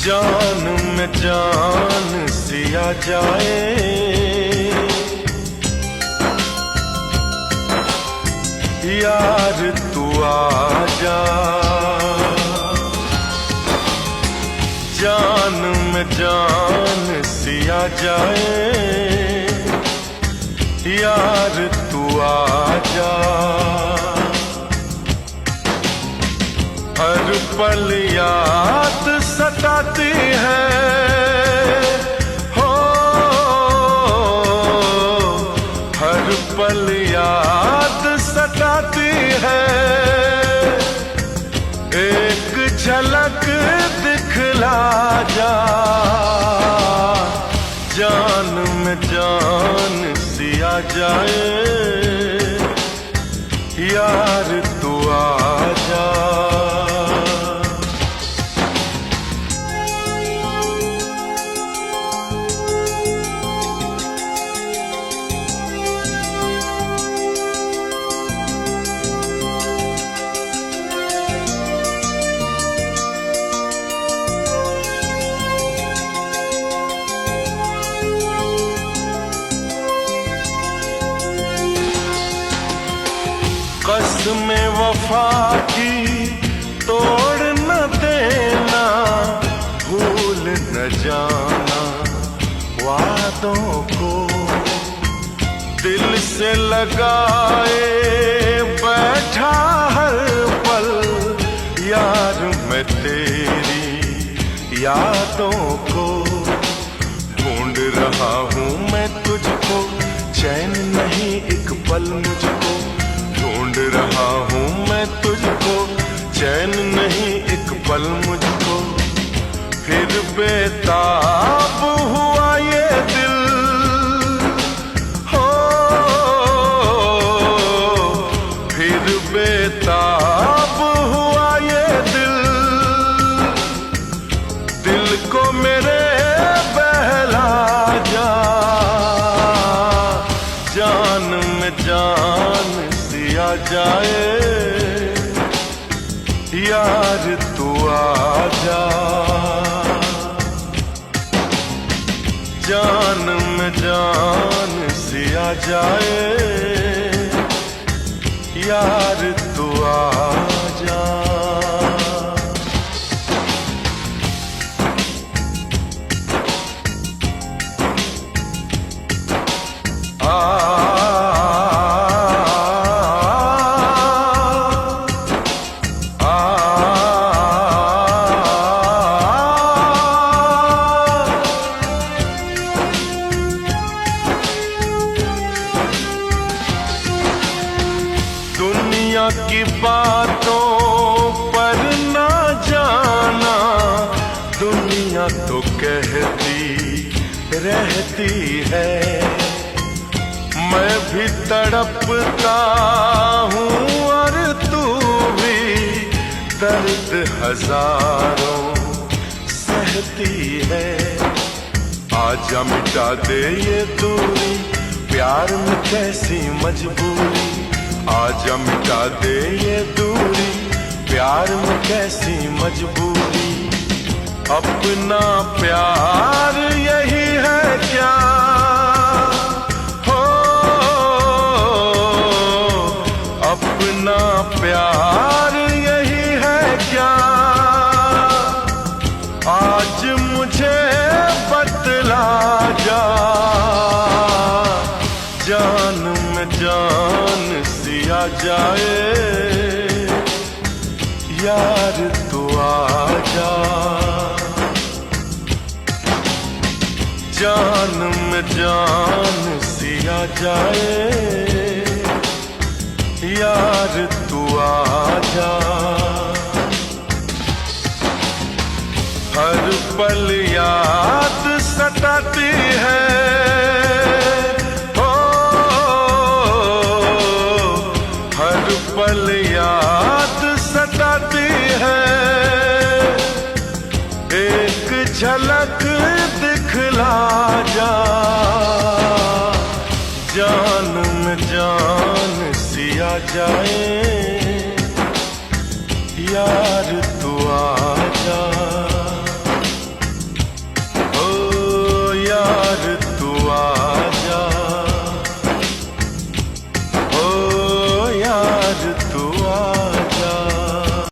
जान में जान सिया जाए, यार तू आजा। जान में जान सिया जाए, यार तू आजा। हर पल याद सताती है, हो हर पल याद सताती है। एक झलक दिखला जा, जान में जान सिया जाए, यार तू आजा। कसम वफा की तोड़ न देना, भूल न जाना वादों को। दिल से लगाए बैठा हर पल, यार मैं तेरी यादों को। ढूंढ रहा हूँ मैं तुझको, चैन नहीं एक पल मुझको। ढूंढ रहा हूँ मैं तुझको, चैन नहीं एक पल मुझको। फिर बेताब हुआ ये दिल, हो फिर बेताब हुआ ये दिल। दिल को मेरे बहला जा, जान में जान सिया जाए, यार तू आजा। जान में जान सिया जाए, यार तू आजा। दुनिया की बातों पर ना जाना, दुनिया तो कहती रहती है। मैं भी तड़पता हूँ और तू भी, दर्द हजारों सहती है। आजा मिटा दे ये दूरी, प्यार में कैसी मजबूरी। आजा मिटा दे ये दूरी, प्यार में कैसी मजबूरी। अपना प्यार यही है क्या, हो अपना प्यार यही है क्या। आज मुझे बतला जा, जान में जान सिया जाए, यार तू आजा। जान में जान सिया जाए, यार तू आजा। हर पल याद सताती है, पल याद सताती है। एक झलक दिखला जा, जान में जान सिया जाए, यार तू आजा। प्यार